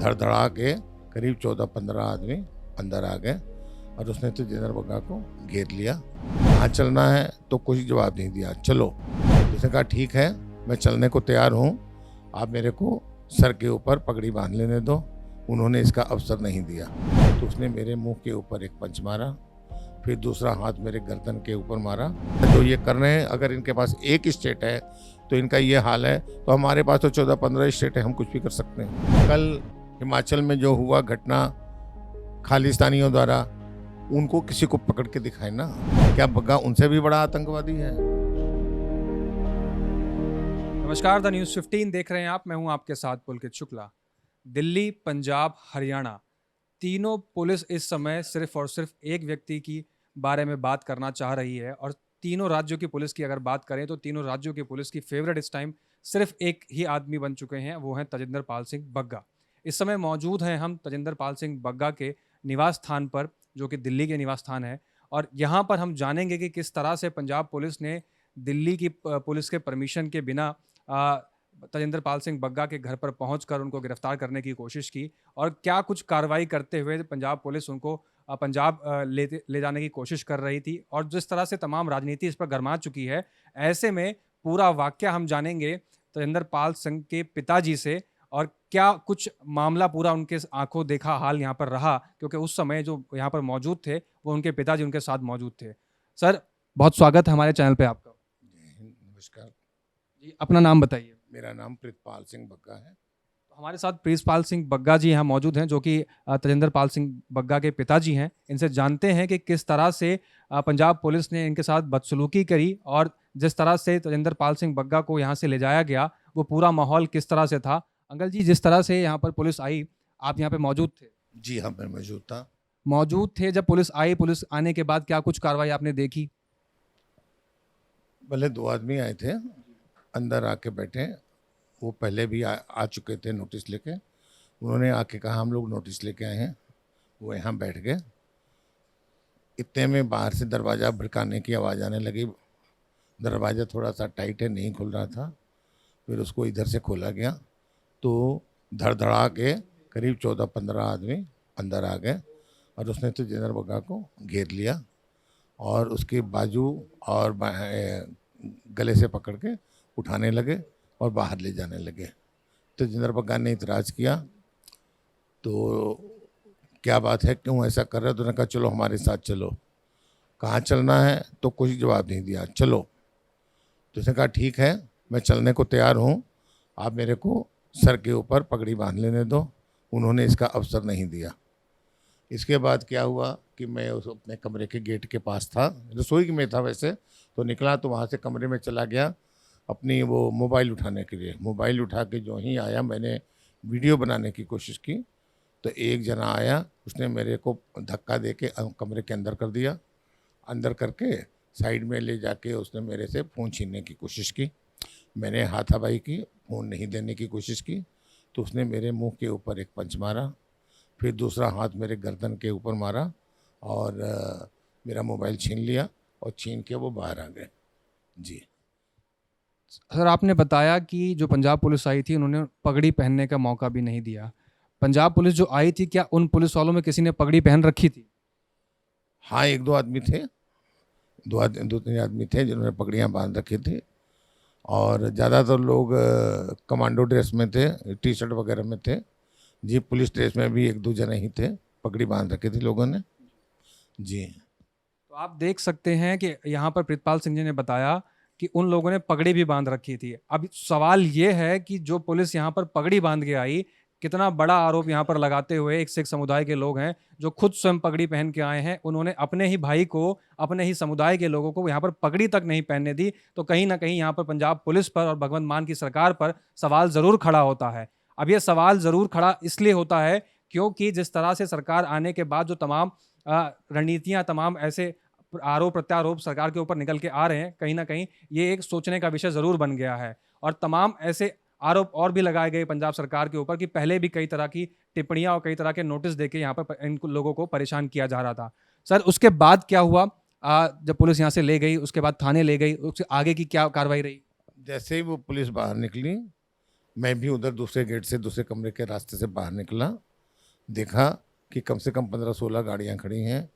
धड़धड़ा के करीब 14-15 आदमी अंदर आ गए और उसने तजिंदर बग्गा को घेर लिया। कहाँ चलना है तो कोई जवाब नहीं दिया। चलो, उसने कहा ठीक है मैं चलने को तैयार हूँ, आप मेरे को सर के ऊपर पगड़ी बांध लेने दो। उन्होंने इसका अवसर नहीं दिया तो उसने मेरे मुंह के ऊपर एक पंच मारा, फिर दूसरा हाथ मेरे गर्दन के ऊपर मारा। जो ये कर रहे हैं, अगर इनके पास एक स्टेट है तो इनका ये हाल है, तो हमारे पास तो 14-15 स्टेट है, हम कुछ भी कर सकते हैं। कल हिमाचल में जो हुआ घटना खालिस्तानियों द्वारा, उनको किसी को पकड़ के दिखाए ना, क्या बग्गा उनसे भी बड़ा आतंकवादी है? नमस्कार, द न्यूज़ 15 देख रहे हैं आप। मैं हूं आपके साथ पुलकित शुक्ला। दिल्ली, पंजाब, हरियाणा, तीनों पुलिस इस समय सिर्फ और सिर्फ एक व्यक्ति की बारे में बात करना चाह रही है। और तीनों राज्यों की पुलिस की अगर बात करें तो तीनों राज्यों की पुलिस की फेवरेट इस टाइम सिर्फ एक ही आदमी बन चुके हैं, वो हैं तजिंदर पाल सिंह बग्गा। इस समय मौजूद हैं हम तजिंदर पाल सिंह बग्गा के निवास स्थान पर, जो कि दिल्ली के निवास स्थान है। और यहाँ पर हम जानेंगे कि किस तरह से पंजाब पुलिस ने दिल्ली की पुलिस के परमिशन के बिना तजिंदर पाल सिंह बग्गा के घर पर पहुंचकर उनको गिरफ्तार करने की कोशिश की, और क्या कुछ कार्रवाई करते हुए पंजाब पुलिस उनको पंजाब ले जाने की कोशिश कर रही थी, और जिस तरह से तमाम राजनीति इस पर गरमा चुकी है। ऐसे में पूरा वाकया हम जानेंगे तजिंदर पाल सिंह के पिताजी से, और क्या कुछ मामला पूरा उनके आंखों देखा हाल यहाँ पर रहा, क्योंकि उस समय जो यहाँ पर मौजूद थे वो उनके पिताजी उनके साथ मौजूद थे। सर, बहुत स्वागत है हमारे चैनल पे आपका। नमस्कार जी, अपना नाम बताइए। मेरा नाम प्रीतपाल सिंह बग्गा है। हमारे साथ प्रीतपाल सिंह बग्गा जी यहाँ मौजूद हैं, जो कि तजिंदर पाल सिंह बग्गा के पिताजी हैं। इनसे जानते हैं कि किस तरह से पंजाब पुलिस ने इनके साथ बदसलूकी करी, और जिस तरह से तजिंदर पाल सिंह बग्गा को यहाँ से ले जाया गया वो पूरा माहौल किस तरह से था। अंकल जी, जिस तरह से यहाँ पर पुलिस आई, आप यहाँ पे मौजूद थे? जी हाँ, मैं मौजूद था। मौजूद थे जब पुलिस आई। पुलिस आने के बाद क्या कुछ कार्रवाई आपने देखी? भले 2 आदमी आए थे, अंदर आके बैठे। वो पहले भी आ चुके थे नोटिस लेके। उन्होंने आके कहा हम लोग नोटिस लेके आए हैं। वो यहाँ बैठ गए। इतने में बाहर से दरवाज़ा भड़काने की आवाज़ आने लगी। दरवाज़ा थोड़ा सा टाइट है, नहीं खुल रहा था। फिर उसको इधर से खोला गया तो धड़धड़ा के करीब 14-15 आदमी अंदर आ गए और उसने तजिंदर बग्गा को घेर लिया और उसके बाजू और गले से पकड़ के उठाने लगे और बाहर ले जाने लगे। तजिंदर बग्गा ने इतराज़ किया तो क्या बात है, क्यों ऐसा कर रहे हो? तो उन्होंने कहा चलो हमारे साथ चलो। कहाँ चलना है तो कोई जवाब नहीं दिया। चलो, तो उसने कहा ठीक है मैं चलने को तैयार हूँ, आप मेरे को सर के ऊपर पगड़ी बांध लेने दो। उन्होंने इसका अवसर नहीं दिया। इसके बाद क्या हुआ कि मैं उस अपने कमरे के गेट के पास था, रसोई में था वैसे, तो निकला तो वहाँ से कमरे में चला गया अपनी वो मोबाइल उठाने के लिए। मोबाइल उठा के जो ही आया, मैंने वीडियो बनाने की कोशिश की तो एक जना आया, उसने मेरे को धक्का दे के कमरे के अंदर कर दिया। अंदर करके साइड में ले जाके उसने मेरे से फ़ोन छीनने की कोशिश की। मैंने हाथापाई की, फ़ोन नहीं देने की कोशिश की तो उसने मेरे मुंह के ऊपर एक पंच मारा, फिर दूसरा हाथ मेरे गर्दन के ऊपर मारा और मेरा मोबाइल छीन लिया और छीन के वो बाहर आ गए। जी सर, आपने बताया कि जो पंजाब पुलिस आई थी उन्होंने पगड़ी पहनने का मौका भी नहीं दिया। पंजाब पुलिस जो आई थी, क्या उन पुलिस वालों में किसी ने पगड़ी पहन रखी थी? हाँ, 1-2 आदमी थे, 2-3 आदमी थे जिन्होंने पगड़ियाँ बांध रखी थी और ज़्यादातर लोग कमांडो ड्रेस में थे, टी शर्ट वगैरह में थे। जी, पुलिस ड्रेस में भी 1-2 जने ही थे, पगड़ी बांध रखी थी लोगों ने। जी, तो आप देख सकते हैं कि यहाँ पर प्रीतपाल सिंह जी ने बताया कि उन लोगों ने पगड़ी भी बांध रखी थी। अब सवाल ये है कि जो पुलिस यहाँ पर पगड़ी बांध के आई, कितना बड़ा आरोप यहाँ पर लगाते हुए एक सिख समुदाय के लोग हैं जो खुद स्वयं पगड़ी पहन के आए हैं, उन्होंने अपने ही भाई को, अपने ही समुदाय के लोगों को यहाँ पर पगड़ी तक नहीं पहनने दी। तो कहीं ना कहीं यहाँ पर पंजाब पुलिस पर और भगवंत मान की सरकार पर सवाल जरूर खड़ा होता है। अब ये सवाल जरूर खड़ा इसलिए होता है क्योंकि जिस तरह से सरकार आने के बाद जो तमाम रणनीतियां, तमाम ऐसे आरोप प्रत्यारोप सरकार के ऊपर निकल के आ रहे हैं, कहीं ना कहीं ये एक सोचने का विषय जरूर बन गया है। और तमाम ऐसे आरोप और भी लगाए गए पंजाब सरकार के ऊपर कि पहले भी कई तरह की टिप्पणियां और कई तरह के नोटिस देके यहाँ पर इन लोगों को परेशान किया जा रहा था। सर, उसके बाद क्या हुआ? जब पुलिस यहाँ से ले गई, उसके बाद थाने ले गई, उसके आगे की क्या कार्रवाई रही? जैसे ही वो पुलिस बाहर निकली मैं भी उधर दूसरे गेट से, दूसरे कमरे के रास्ते से बाहर निकला, देखा कि कम से कम 15-16 गाड़ियां खड़ी हैं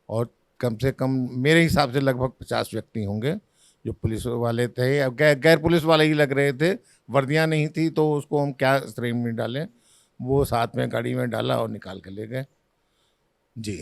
और कम से कम मेरे हिसाब से लगभग 50 व्यक्ति होंगे जो पुलिस वाले थे, अब गैर पुलिस वाले ही लग रहे थे। वर्दियां नहीं थी तो उसको हम क्या श्रेणी में डालें। वो साथ में गाड़ी में डाला और निकाल के ले गए। जी।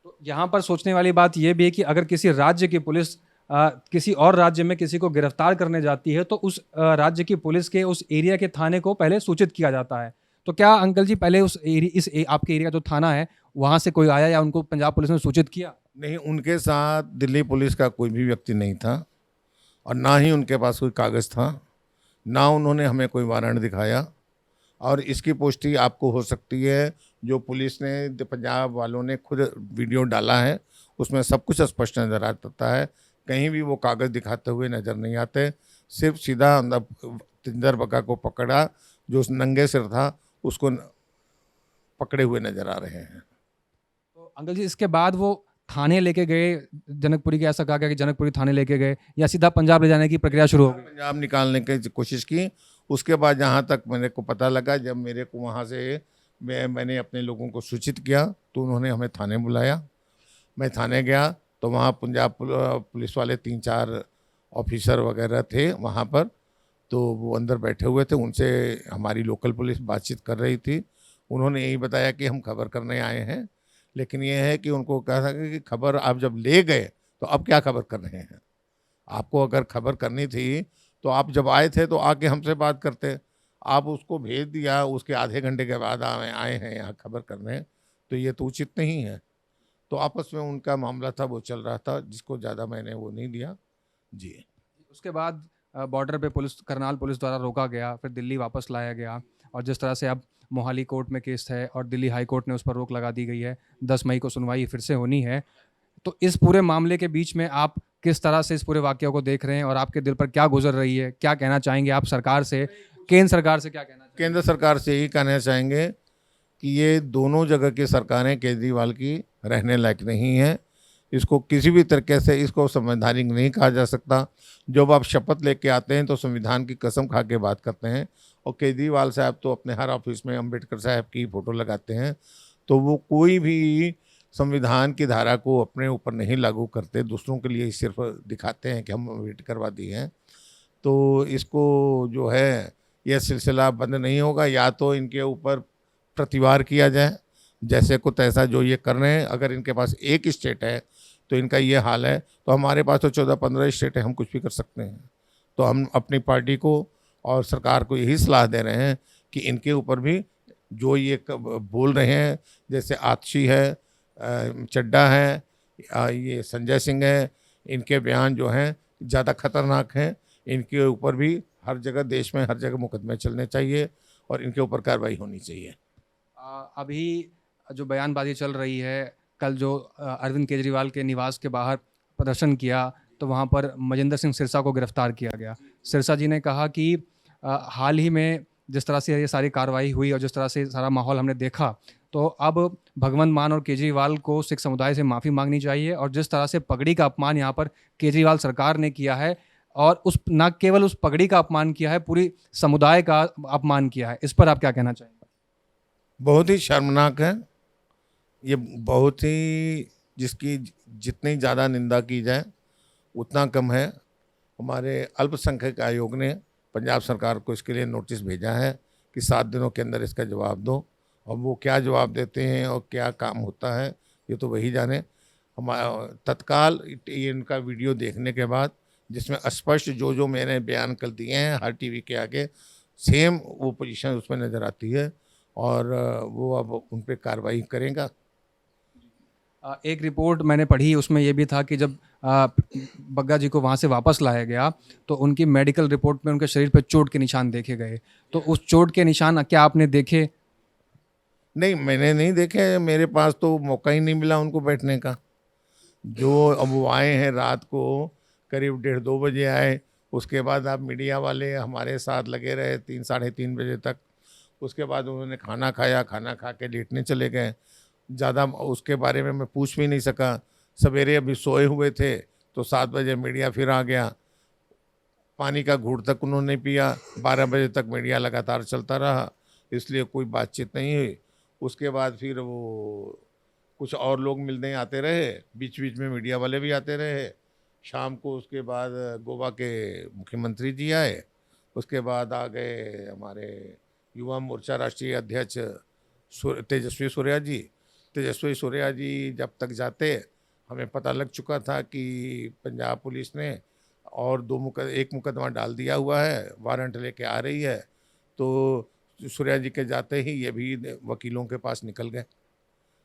तो यहाँ पर सोचने वाली बात यह भी है कि अगर किसी राज्य की पुलिस किसी और राज्य में किसी को गिरफ्तार करने जाती है तो उस राज्य की पुलिस के उस एरिया के थाने को पहले सूचित किया जाता है। तो क्या अंकल जी पहले उस आपके एरिया का जो थाना है वहां से कोई आया या उनको पंजाब पुलिस ने सूचित किया? नहीं, उनके साथ दिल्ली पुलिस का कोई भी व्यक्ति नहीं था और ना ही उनके पास कोई कागज़ था, ना उन्होंने हमें कोई वारंट दिखाया। और इसकी पुष्टि आपको हो सकती है, जो पुलिस ने पंजाब वालों ने खुद वीडियो डाला है उसमें सब कुछ स्पष्ट नज़र आता है। कहीं भी वो कागज़ दिखाते हुए नज़र नहीं आते। सिर्फ सीधा अंदर तिंदर बग्गा को पकड़ा, जो उस नंगे सिर था उसको पकड़े हुए नज़र आ रहे हैं। तो अंकल जी इसके बाद वो थाने लेके गए जनकपुरी के, ऐसा कहा गया कि जनकपुरी थाने लेके गए या सीधा पंजाब ले जाने की प्रक्रिया शुरू हो गई? पंजाब निकालने की कोशिश की। उसके बाद जहाँ तक मेरे को पता लगा, जब मेरे को वहाँ से मैंने अपने लोगों को सूचित किया तो उन्होंने हमें थाने बुलाया। मैं थाने गया तो वहाँ पंजाब पुलिस वाले 3-4 ऑफिसर वगैरह थे वहाँ पर। तो वो अंदर बैठे हुए थे, उनसे हमारी लोकल पुलिस बातचीत कर रही थी। उन्होंने यही बताया कि हम खबर करने आए हैं, लेकिन ये है कि उनको कहा था कि खबर आप जब ले गए तो अब क्या खबर कर रहे हैं। आपको अगर खबर करनी थी तो आप जब आए थे तो आके हमसे बात करते। आप उसको भेज दिया, उसके आधे घंटे के बाद आए हैं यहाँ खबर करने, तो ये तो उचित नहीं है। तो आपस में उनका मामला था, वो चल रहा था, जिसको ज़्यादा मैंने वो नहीं दिया। जी। उसके बाद बॉर्डर पे पुलिस, करनाल पुलिस द्वारा रोका गया, फिर दिल्ली वापस लाया गया और जिस तरह से अब मोहाली कोर्ट में केस है और दिल्ली हाई कोर्ट ने उस पर रोक लगा दी गई है, 10 मई को सुनवाई फिर से होनी है। तो इस पूरे मामले के बीच में आप किस तरह से इस पूरे वाक़या को देख रहे हैं और आपके दिल पर क्या गुजर रही है? क्या कहना चाहेंगे आप सरकार से, केंद्र सरकार से क्या कहना चाहेंगे? केंद्र सरकार से यही कहना चाहेंगे कि ये दोनों जगह की सरकारें केजरीवाल की रहने लायक नहीं है। इसको किसी भी तरीके से इसको संवैधानिक नहीं कहा जा सकता। जब आप शपथ लेके आते हैं तो संविधान की कसम खा के बात करते हैं, और केजरीवाल साहब तो अपने हर ऑफिस में अम्बेडकर साहब की फ़ोटो लगाते हैं। तो वो कोई भी संविधान की धारा को अपने ऊपर नहीं लागू करते, दूसरों के लिए सिर्फ दिखाते हैं कि हम अम्बेडकरवादी हैं। तो इसको जो है, यह सिलसिला बंद नहीं होगा। या तो इनके ऊपर प्रतिवार किया जाए, जैसे को तैसा जो ये कर रहे हैं। अगर इनके पास एक स्टेट है तो इनका ये हाल है, तो हमारे पास तो 14-15 स्टेट है, हम कुछ भी कर सकते हैं। तो हम अपनी पार्टी को और सरकार को यही सलाह दे रहे हैं कि इनके ऊपर भी जो ये बोल रहे हैं, जैसे आतिशी है, चड्डा है, ये संजय सिंह है, इनके बयान जो हैं ज़्यादा खतरनाक हैं। इनके ऊपर भी हर जगह, देश में हर जगह मुकदमे चलने चाहिए और इनके ऊपर कार्रवाई होनी चाहिए। अभी जो बयानबाजी चल रही है, कल जो अरविंद केजरीवाल के निवास के बाहर प्रदर्शन किया तो वहाँ पर मजिंदर सिंह सिरसा को गिरफ्तार किया गया। सिरसा जी ने कहा कि हाल ही में जिस तरह से ये सारी कार्रवाई हुई और जिस तरह से सारा माहौल हमने देखा, तो अब भगवंत मान और केजरीवाल को सिख समुदाय से माफ़ी मांगनी चाहिए। और जिस तरह से पगड़ी का अपमान यहाँ पर केजरीवाल सरकार ने किया है, और उस न केवल उस पगड़ी का अपमान किया है, पूरी समुदाय का अपमान किया है, इस पर आप क्या कहना चाहेंगे? बहुत ही शर्मनाक है ये। बहुत ही, जिसकी जितनी ज़्यादा निंदा की जाए उतना कम है। हमारे अल्पसंख्यक आयोग ने पंजाब सरकार को इसके लिए नोटिस भेजा है कि 7 दिनों के अंदर इसका जवाब दो। और वो क्या जवाब देते हैं और क्या काम होता है ये तो वही जाने। हमारा तत्काल ये इनका वीडियो देखने के बाद, जिसमें स्पष्ट जो जो मैंने बयान कर दिए हैं हर टीवी के आगे, सेम वो पोजीशन उसमें नज़र आती है और वो अब उन पर कार्रवाई करेगा। एक रिपोर्ट मैंने पढ़ी, उसमें ये भी था कि जब बग्गा जी को वहाँ से वापस लाया गया तो उनकी मेडिकल रिपोर्ट में उनके शरीर पर चोट के निशान देखे गए। तो उस चोट के निशान क्या आपने देखे? नहीं, मैंने नहीं देखे। मेरे पास तो मौका ही नहीं मिला उनको बैठने का। जो अब वो आए हैं रात को करीब 1:30-2 बजे आए। उसके बाद आप मीडिया वाले हमारे साथ लगे रहे 3-3:30 बजे तक। उसके बाद उन्होंने खाना खाया, खाना खा के लेटने चले गए। ज़्यादा उसके बारे में मैं पूछ भी नहीं सका। सवेरे अभी सोए हुए थे तो 7 बजे मीडिया फिर आ गया। पानी का घूंट तक उन्होंने पिया। 12 बजे तक मीडिया लगातार चलता रहा, इसलिए कोई बातचीत नहीं हुई। उसके बाद फिर वो कुछ और लोग मिलने आते रहे, बीच बीच में मीडिया वाले भी आते रहे। शाम को उसके बाद गोवा के मुख्यमंत्री जी आए। उसके बाद आ गए हमारे युवा मोर्चा राष्ट्रीय अध्यक्ष तेजस्वी सूर्या जी। तेजस्वी सूर्या जी जब तक जाते, हमें पता लग चुका था कि पंजाब पुलिस ने और एक मुकदमा डाल दिया हुआ है, वारंट लेके आ रही है। तो सूर्या जी के जाते ही ये भी वकीलों के पास निकल गए।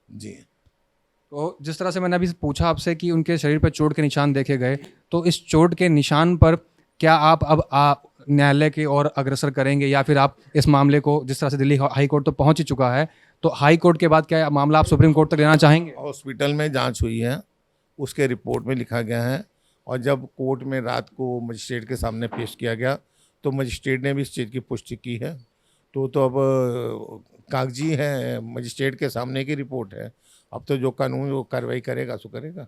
जी। तो जिस तरह से मैंने अभी पूछा आपसे कि उनके शरीर पर चोट के निशान देखे गए, तो इस चोट के निशान पर क्या आप अब न्यायालय की ओर अग्रसर करेंगे, या फिर आप इस मामले को, जिस तरह से दिल्ली हाई कोर्ट तो पहुंच ही चुका है, तो हाई कोर्ट के बाद क्या मामला आप सुप्रीम कोर्ट तक लेना चाहेंगे? हॉस्पिटल में जांच हुई है, उसके रिपोर्ट में लिखा गया है, और जब कोर्ट में रात को मजिस्ट्रेट के सामने पेश किया गया तो मजिस्ट्रेट ने भी इस चीज़ की पुष्टि की है। तो अब कागजी है, मजिस्ट्रेट के सामने की रिपोर्ट है। अब तो जो कानून वो कार्रवाई करेगा सो करेगा।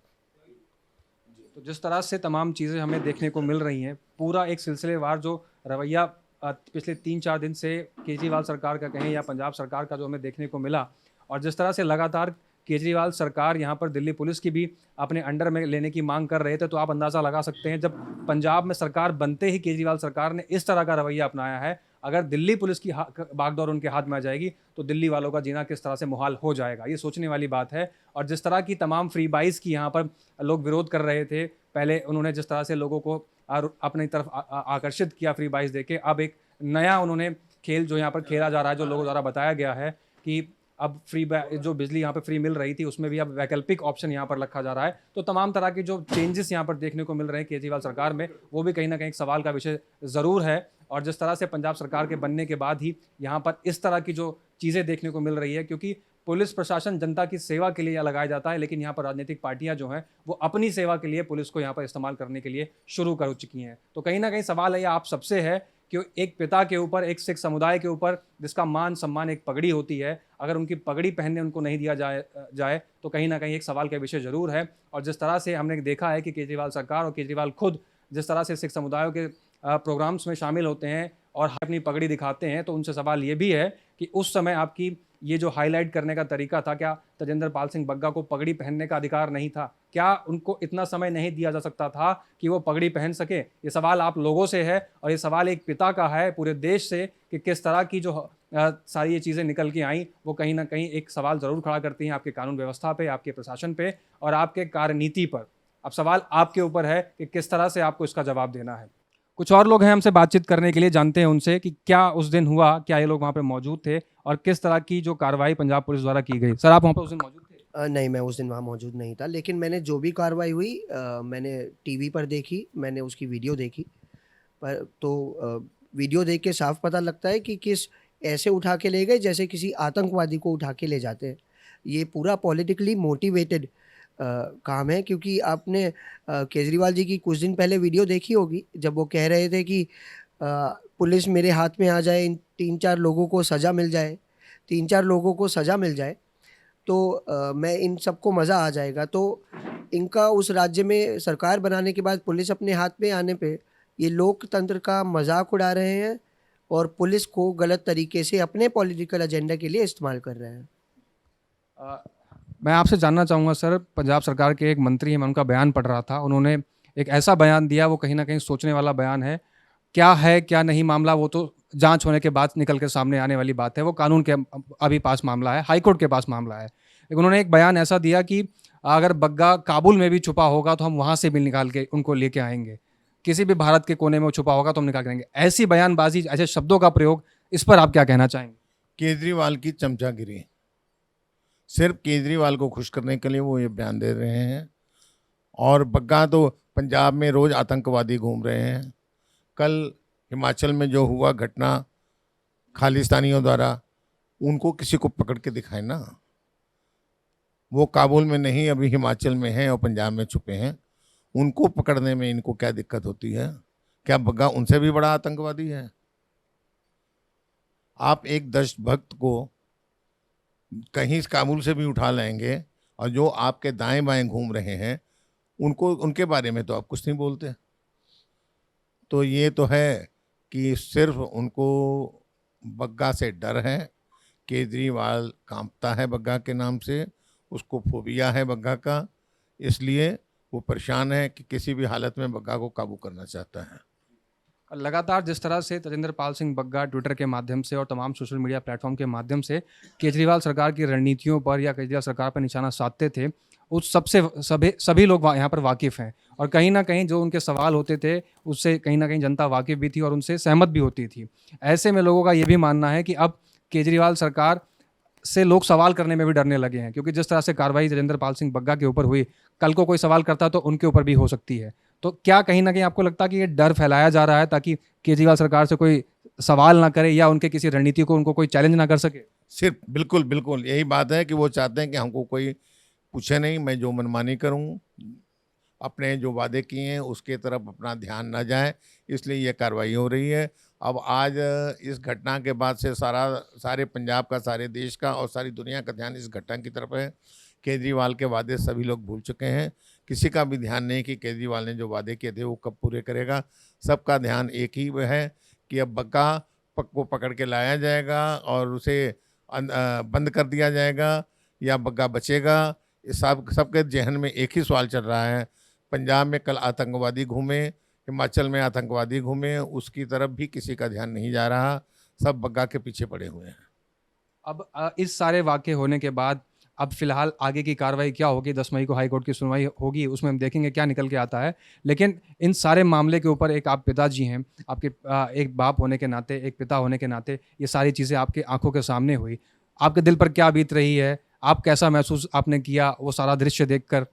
तो जिस तरह से तमाम चीज़ें हमें देखने को मिल रही हैं, पूरा एक सिलसिलेवार जो रवैया पिछले 3-4 दिन से केजरीवाल सरकार का कहें या पंजाब सरकार का जो हमें देखने को मिला, और जिस तरह से लगातार केजरीवाल सरकार यहाँ पर दिल्ली पुलिस की भी अपने अंडर में लेने की मांग कर रहे थे, तो आप अंदाज़ा लगा सकते हैं, जब पंजाब में सरकार बनते ही केजरीवाल सरकार ने इस तरह का रवैया अपनाया है, अगर दिल्ली पुलिस की बागडोर उनके हाथ में आ जाएगी तो दिल्ली वालों का जीना किस तरह से मुहाल हो जाएगा, ये सोचने वाली बात है। और जिस तरह की तमाम फ्री बाइज की यहाँ पर लोग विरोध कर रहे थे, पहले उन्होंने जिस तरह से लोगों को अपनी तरफ आकर्षित किया फ्री बाइज देके, अब एक नया उन्होंने खेल जो यहाँ पर खेला जा रहा है, जो लोगों द्वारा बताया गया है कि अब जो बिजली यहाँ पर फ्री मिल रही थी उसमें भी अब वैकल्पिक ऑप्शन यहाँ पर रखा जा रहा है। तो तमाम तरह के जो चेंजेस यहाँ पर देखने को मिल रहे हैं केजरीवाल सरकार में, वो भी कहीं ना कहीं एक सवाल का विषय ज़रूर है। और जिस तरह से पंजाब सरकार के बनने के बाद ही यहाँ पर इस तरह की जो चीज़ें देखने को मिल रही है, क्योंकि पुलिस प्रशासन जनता की सेवा के लिए लगाया जाता है, लेकिन यहाँ पर राजनीतिक पार्टियां जो हैं वो अपनी सेवा के लिए पुलिस को यहाँ पर इस्तेमाल करने के लिए शुरू कर चुकी हैं। तो कहीं ना कहीं सवाल है आप सबसे है कि एक पिता के ऊपर, एक सिख समुदाय के ऊपर जिसका मान सम्मान एक पगड़ी होती है, अगर उनकी पगड़ी पहनने उनको नहीं दिया जाए तो कहीं ना कहीं एक सवाल का विषय ज़रूर है। और जिस तरह से हमने देखा है कि केजरीवाल सरकार और केजरीवाल खुद जिस तरह से सिख समुदायों के प्रोग्राम्स में शामिल होते हैं और अपनी पगड़ी दिखाते हैं, तो उनसे सवाल ये भी है कि उस समय आपकी ये जो हाईलाइट करने का तरीका था, क्या तजेंद्र पाल सिंह बग्गा को पगड़ी पहनने का अधिकार नहीं था? क्या उनको इतना समय नहीं दिया जा सकता था कि वो पगड़ी पहन सके? ये सवाल आप लोगों से है, और ये सवाल एक पिता का है पूरे देश से कि किस तरह की जो सारी ये चीज़ें निकल के आई, वो कहीं ना कहीं एक सवाल ज़रूर खड़ा करती हैं आपके कानून व्यवस्था पे, आपके प्रशासन पे और आपके कार्यनीति पर। अब सवाल आपके ऊपर है कि किस तरह से आपको इसका जवाब देना है। कुछ और लोग हैं हमसे बातचीत करने के लिए, जानते हैं उनसे कि क्या उस दिन हुआ, क्या ये लोग वहाँ पे मौजूद थे और किस तरह की जो कार्रवाई पंजाब पुलिस द्वारा की गई। सर, आप वहाँ पे उस दिन मौजूद थे? नहीं, मैं उस दिन वहाँ मौजूद नहीं था, लेकिन मैंने जो भी कार्रवाई हुई मैंने टीवी पर देखी, मैंने उसकी वीडियो देखी। पर तो वीडियो देख के साफ पता लगता है कि किस ऐसे उठा के ले गए जैसे किसी आतंकवादी को उठा के ले जाते हैं। ये पूरा पॉलिटिकली मोटिवेटेड काम है, क्योंकि आपने केजरीवाल जी की कुछ दिन पहले वीडियो देखी होगी, जब वो कह रहे थे कि पुलिस मेरे हाथ में आ जाए, इन 3-4 लोगों को सज़ा मिल जाए, 3-4 लोगों को सज़ा मिल जाए तो मैं इन सबको मज़ा आ जाएगा। तो इनका उस राज्य में सरकार बनाने के बाद पुलिस अपने हाथ में आने पे ये लोकतंत्र का मजाक उड़ा रहे हैं और पुलिस को गलत तरीके से अपने पॉलिटिकल एजेंडा के लिए इस्तेमाल कर रहे हैं। मैं आपसे जानना चाहूँगा सर, पंजाब सरकार के एक मंत्री हैं, मैं उनका बयान पढ़ रहा था, उन्होंने एक ऐसा बयान दिया, वो कहीं ना कहीं सोचने वाला बयान है क्या नहीं मामला, वो तो जांच होने के बाद निकल कर सामने आने वाली बात है, वो कानून के अभी पास मामला है, हाई कोर्ट के पास मामला है। लेकिन उन्होंने एक बयान ऐसा दिया कि अगर बग्गा काबुल में भी छुपा होगा तो हम वहाँ से भी निकाल के उनको लेके आएंगे, किसी भी भारत के कोने में वो छुपा होगा तो हम निकाल के आएंगे। ऐसी बयानबाजी, ऐसे शब्दों का प्रयोग, इस पर आप क्या कहना चाहेंगे? केजरीवाल की चमचागिरी, सिर्फ केजरीवाल को खुश करने के लिए वो ये बयान दे रहे हैं। और बग्गा तो पंजाब में रोज़ आतंकवादी घूम रहे हैं। कल हिमाचल में जो हुआ घटना खालिस्तानियों द्वारा, उनको किसी को पकड़ के दिखाए ना। वो काबुल में नहीं, अभी हिमाचल में हैं और पंजाब में छुपे हैं, उनको पकड़ने में इनको क्या दिक्कत होती है? क्या बग्गा उनसे भी बड़ा आतंकवादी है? आप एक देशभक्त को कहीं काबुल से भी उठा लाएंगे, और जो आपके दाएं बाएं घूम रहे हैं उनको, उनके बारे में तो आप कुछ नहीं बोलते। तो ये तो है कि सिर्फ उनको बग्गा से डर है। केजरीवाल कांपता है बग्गा के नाम से, उसको फोबिया है बग्गा का, इसलिए वो परेशान है कि किसी भी हालत में बग्गा को काबू करना चाहता है। लगातार जिस तरह से तजेंद्र पाल सिंह बग्गा ट्विटर के माध्यम से और तमाम सोशल मीडिया प्लेटफॉर्म के माध्यम से केजरीवाल सरकार की रणनीतियों पर या केजरीवाल सरकार पर निशाना साधते थे, उस सबसे सभी लोग यहाँ पर वाकिफ़ हैं और कहीं ना कहीं जो उनके सवाल होते थे उससे कहीं ना कहीं जनता वाकिफ़ भी थी और उनसे सहमत भी होती थी। ऐसे में लोगों का ये भी मानना है कि अब केजरीवाल सरकार से लोग सवाल करने में भी डरने लगे हैं, क्योंकि जिस तरह से कार्रवाई तजेंद्र पाल सिंह बग्गा के ऊपर हुई, कल को कोई सवाल करता तो उनके ऊपर भी हो सकती है। तो क्या कहीं ना कहीं आपको लगता है कि ये डर फैलाया जा रहा है ताकि केजरीवाल सरकार से कोई सवाल ना करे या उनके किसी रणनीति को उनको कोई चैलेंज ना कर सके? सिर्फ बिल्कुल बिल्कुल यही बात है कि वो चाहते हैं कि हमको कोई पूछे नहीं, मैं जो मनमानी करूं, अपने जो वादे किए हैं उसके तरफ अपना ध्यान न जाए, इसलिए ये कार्रवाई हो रही है। अब आज इस घटना के बाद से सारे पंजाब का, सारे देश का और सारी दुनिया का ध्यान इस घटना की तरफ है। केजरीवाल के वादे सभी लोग भूल चुके हैं, किसी का भी ध्यान नहीं कि केजरीवाल ने जो वादे किए थे वो कब पूरे करेगा। सबका ध्यान एक ही है कि अब बग्गा को पकड़ के लाया जाएगा और उसे बंद कर दिया जाएगा या बग्गा बचेगा। इस सबके जहन में एक ही सवाल चल रहा है। पंजाब में कल आतंकवादी घूमे, हिमाचल में आतंकवादी घूमे, उसकी तरफ भी किसी का ध्यान नहीं जा रहा, सब बग्गा के पीछे पड़े हुए हैं। अब इस सारे वाक़ये होने के बाद अब फ़िलहाल आगे की कार्रवाई क्या होगी? 10 मई को हाई कोर्ट की सुनवाई होगी, उसमें हम देखेंगे क्या निकल के आता है। लेकिन इन सारे मामले के ऊपर एक आप पिताजी हैं, आपके एक बाप होने के नाते, एक पिता होने के नाते ये सारी चीज़ें आपकी आँखों के सामने हुई। आपके दिल पर क्या बीत रही है? आप कैसा महसूस आपने किया वो सारा दृश्य देखकर?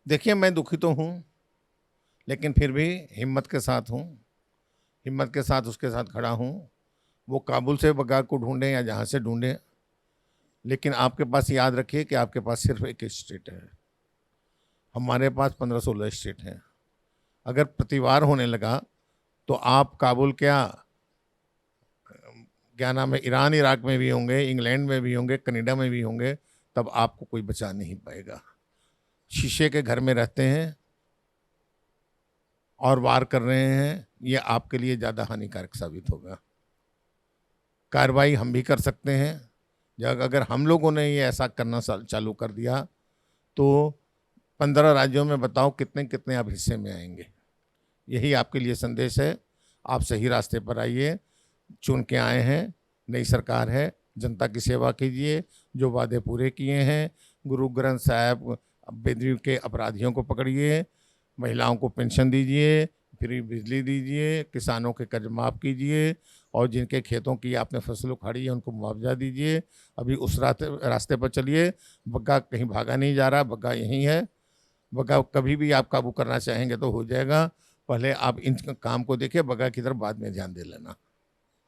देखिए, मैं दुखी तो हूँ, लेकिन फिर भी हिम्मत के साथ हूँ, हिम्मत के साथ उसके साथ खड़ा हूँ। वो काबुल से बग्गा को ढूंढें या जहाँ से ढूंढें, लेकिन आपके पास याद रखिए कि आपके पास सिर्फ एक स्टेट है, हमारे पास 15-16 स्टेट हैं। अगर प्रतिवार होने लगा तो आप काबुल क्या नाम है, ईरान इराक में भी होंगे, इंग्लैंड में भी होंगे, कनाडा में भी होंगे, तब आपको कोई बचा नहीं पाएगा। शीशे के घर में रहते हैं और वार कर रहे हैं, ये आपके लिए ज़्यादा हानिकारक साबित होगा। कार्रवाई हम भी कर सकते हैं, जब अगर हम लोगों ने ये ऐसा करना चालू कर दिया तो 15 राज्यों में बताओ कितने कितने आप हिस्से में आएंगे। यही आपके लिए संदेश है, आप सही रास्ते पर आइए, चुन के आए हैं, नई सरकार है, जनता की सेवा कीजिए, जो वादे पूरे किए हैं, गुरु ग्रंथ साहब बेदरी के अपराधियों को पकड़िए, महिलाओं को पेंशन दीजिए, फ्री बिजली दीजिए, किसानों के कर्ज माफ़ कीजिए और जिनके खेतों की आपने फसल उखाड़ी है उनको मुआवजा दीजिए। अभी उस रास्ते पर चलिए, बग्गा कहीं भागा नहीं जा रहा, बग्गा यहीं है। बग्गा कभी भी आप काबू करना चाहेंगे तो हो जाएगा, पहले आप इन काम को देखिए, बग्गा की तरफ बाद में ध्यान दे लेना।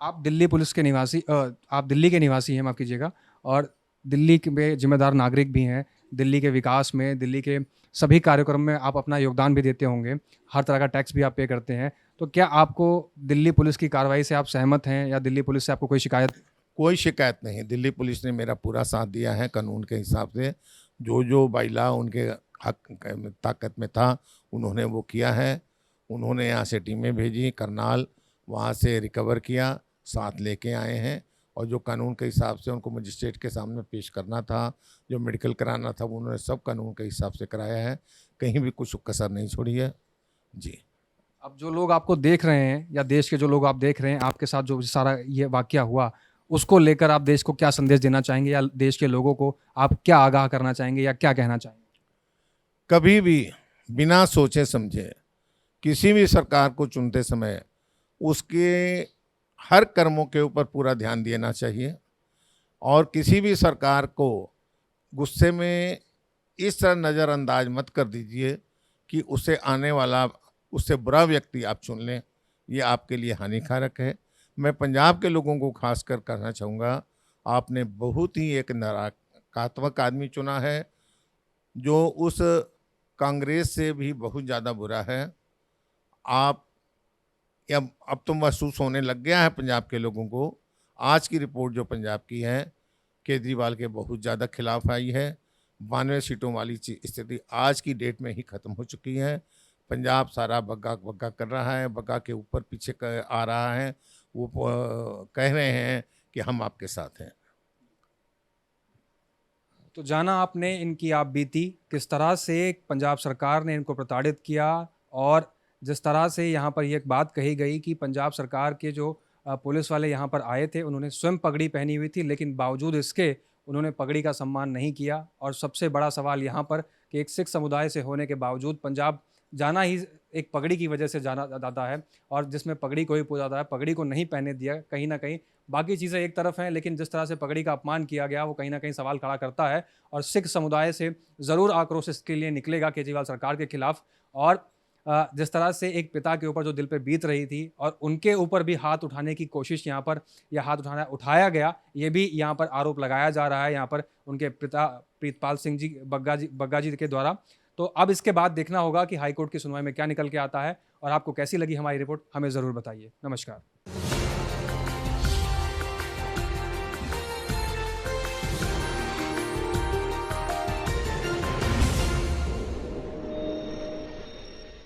आप दिल्ली पुलिस के निवासी आप दिल्ली के निवासी हैं, माफ़ कीजिएगा, और दिल्ली के जिम्मेदार नागरिक भी हैं। दिल्ली के विकास में, दिल्ली के सभी कार्यक्रम में आप अपना योगदान भी देते होंगे, हर तरह का टैक्स भी आप पे करते हैं। तो क्या आपको दिल्ली पुलिस की कार्रवाई से आप सहमत हैं या दिल्ली पुलिस से आपको कोई शिकायत? कोई शिकायत नहीं, दिल्ली पुलिस ने मेरा पूरा साथ दिया है कानून के हिसाब से। जो बाइला उनके हक ताकत में था उन्होंने वो किया है। उन्होंने यहाँ से टीमें भेजी, करनाल वहाँ से रिकवर किया, साथ लेके आए हैं और जो कानून के हिसाब से उनको मजिस्ट्रेट के सामने पेश करना था, जो मेडिकल कराना था, उन्होंने सब कानून के हिसाब से कराया है, कहीं भी कुछ कसर नहीं छोड़ी है। जी। अब जो लोग आपको देख रहे हैं या देश के जो लोग आप देख रहे हैं, आपके साथ जो सारा ये वाकया हुआ, उसको लेकर आप देश को क्या संदेश देना चाहेंगे या देश के लोगों को आप क्या आगाह करना चाहेंगे या क्या कहना चाहेंगे? कभी भी बिना सोचे समझे किसी भी सरकार को चुनते समय उसके हर कर्मों के ऊपर पूरा ध्यान देना चाहिए और किसी भी सरकार को गुस्से में इस तरह नज़रअंदाज मत कर दीजिए कि उससे आने वाला, उससे बुरा व्यक्ति आप चुन लें, ये आपके लिए हानिकारक है। मैं पंजाब के लोगों को खास कर कहना चाहूँगा, आपने बहुत ही एक नकारात्मक आदमी चुना है जो उस कांग्रेस से भी बहुत ज़्यादा बुरा है। आप अब तो महसूस होने लग गया है पंजाब के लोगों को। आज की रिपोर्ट जो पंजाब की है, केजरीवाल के बहुत ज़्यादा खिलाफ आई है। 92 सीटों वाली स्थिति आज की डेट में ही ख़त्म हो चुकी है। पंजाब सारा बग्गा बग्गा कर रहा है, बग्गा के ऊपर पीछे आ रहा है। वो कह रहे हैं कि हम आपके साथ हैं। तो जाना आपने इनकी आप बीती, किस तरह से पंजाब सरकार ने इनको प्रताड़ित किया, और जिस तरह से यहाँ पर ये एक बात कही गई कि पंजाब सरकार के जो पुलिस वाले यहाँ पर आए थे उन्होंने स्वयं पगड़ी पहनी हुई थी, लेकिन बावजूद इसके उन्होंने पगड़ी का सम्मान नहीं किया। और सबसे बड़ा सवाल यहाँ पर कि एक सिख समुदाय से होने के बावजूद पंजाब जाना ही एक पगड़ी की वजह से जाना जाता है, और जिसमें पगड़ी को ही पूजा जाता है, पगड़ी को नहीं पहने दिया। कहीं ना कहीं बाकी चीज़ें एक तरफ हैं, लेकिन जिस तरह से पगड़ी का अपमान किया गया वो कहीं ना कहीं सवाल खड़ा करता है। और सिख समुदाय से ज़रूर आक्रोश इसके लिए निकलेगा केजरीवाल सरकार के खिलाफ। और जिस तरह से एक पिता के ऊपर जो दिल पे बीत रही थी और उनके ऊपर भी हाथ उठाने की कोशिश यहाँ पर, या हाथ उठाया गया, ये भी यहाँ पर आरोप लगाया जा रहा है यहाँ पर उनके पिता प्रीतपाल सिंह जी बग्गा जी के द्वारा। तो अब इसके बाद देखना होगा कि हाईकोर्ट की सुनवाई में क्या निकल के आता है। और आपको कैसी लगी हमारी रिपोर्ट, हमें ज़रूर बताइए। नमस्कार।